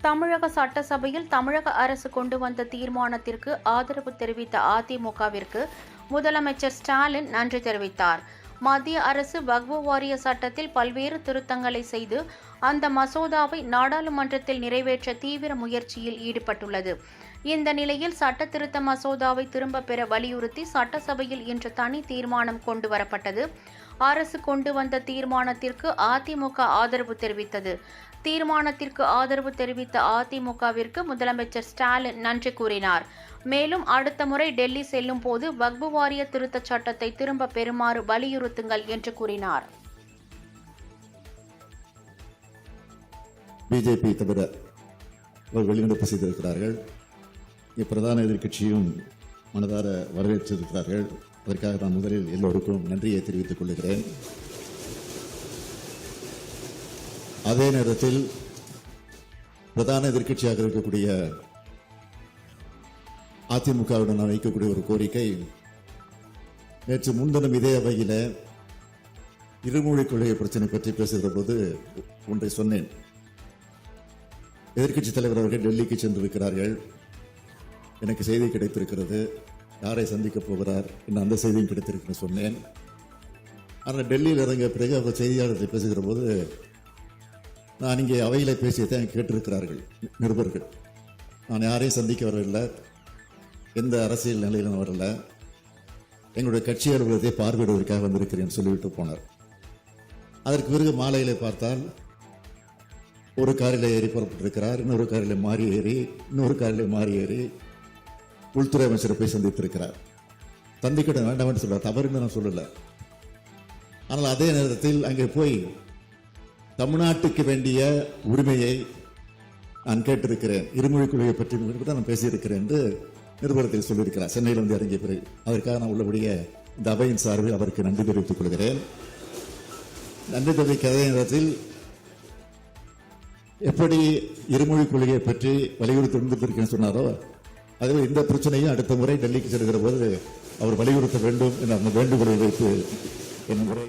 தமிழக சட்டசபையில் தமிழக அரசு கொண்டு வந்த தீர்மானத்திற்கு ஆதரவு தெரிவித்த அதிமுகவிற்கு முதலமைச்சர் ஸ்டாலின் நன்றி தெரிவித்தார். மத்திய அரசு வக்ஃபு வாரிய சட்டத்தில் பல்வேறு திருத்தங்களை செய்து அந்த மசோதாவை நாடாளுமன்றத்தில் நிறைவேற்ற தீவிர முயற்சியில் ஈடுபட்டுள்ளது. இந்த நிலையில் சட்ட திருத்த மசோதாவை திரும்ப பெற வலியுறுத்தி சட்டசபையில் இன்று தனி தீர்மானம் கொண்டு வரப்பட்டது. அரசு கொண்டு வந்த தீர்மானத்திற்கு அதிமுக ஆதரவு தெரிவித்தது. தீர்மானத்திற்கு ஆதரவு தெரிவித்த அதிமுகவிற்கு முதலமைச்சர் ஸ்டாலின் நன்றி கூறினார். மேலும் அடுத்த முறை டெல்லி செல்லும் போது வக்ஃபு வாரிய திருத்தச் சட்டத்தை திரும்ப பெறுமாறு வலியுறுத்துங்கள் என்று கூறினார். பிஜேபி தவிர வெளிநடப்பு செய்திருக்கிறார்கள். பிரதான எதிர்க்கட்சியும் மனதார வரவேற்றிருக்கிறார்கள். அதற்காக நான் முதலில் எல்லோருக்கும் நன்றியை தெரிவித்துக் கொள்கிறேன். அதே நேரத்தில் பிரதான எதிர்க்கட்சியாக இருக்கக்கூடிய அதிமுகவுடன் நான் வைக்கக்கூடிய ஒரு கோரிக்கை, நேற்று முன்தினம் இதே அவையில் இருமொழி கொள்கை பிரச்சனை பற்றி பேசுகிற போது ஒன்றை சொன்னேன். எதிர்க்கட்சி தலைவர் அவர்கள் டெல்லிக்கு சென்றிருக்கிறார்கள். எனக்கு செய்தி கிடைத்திருக்கிறது, யாரை சந்திக்க போகிறார் என்று அந்த செய்தியும் கிடைத்திருக்குன்னு சொன்னேன். ஆனால் டெல்லியில் இறங்கிய பிறகு அவர் செய்தியாளர்களை பேசுகிற போது நான் இங்கே அவையில் பேசியதை கேட்டிருக்கிறார்கள் நிருபர்கள். நான் யாரையும் சந்திக்க வரவில்லை, எந்த அரசியல் நிலையிலும் வரல, எங்களுடைய கட்சி அலுவலகத்தை பார்வையிடுவதற்காக வந்திருக்கிறேன் சொல்லிவிட்டு போனார். அதற்கு பிறகு மாலையிலே பார்த்தால் ஒரு காரில் ஏறி புறப்பட்டிருக்கிறார், இன்னொரு காரில் மாறி ஏறி, இன்னொரு காரில் மாறி ஏறி உள்துறை அமைச்சரை போய் சந்தித்திருக்கிறார். சந்திக்கிட்ட வேண்டாம் என்று சொல்றார், தவறுன்னு நான் சொல்லல. ஆனால் அதே நேரத்தில் அங்கே போய் தமிழ்நாட்டுக்கு வேண்டிய உரிமையை நான் கேட்டிருக்கிறேன், இருமொழி கொள்கையை பற்றி தான் நான் பேசியிருக்கிறேன் என்று நிருபரத்தில் சொல்லியிருக்கிறார். சென்னையில் வந்து இறங்கிய பிறகு அதற்காக நான் உள்ளபடிய இந்த அவையின் சார்பில் அவருக்கு நன்றி தெரிவித்துக் கொள்கிறேன். நன்றி தெரிவிக்க அதே நேரத்தில் எப்படி இருமொழி கொள்கையை பற்றி வலியுறுத்தி இருந்திருக்கேன்னு சொன்னாரோ, அதுவே இந்த பிரச்சனையும் அடுத்த முறை டெல்லிக்கு செல்கிற போது அவர் வலியுறுத்த வேண்டும் என்ற அந்த வேண்டுகோளை வைத்து என் முறை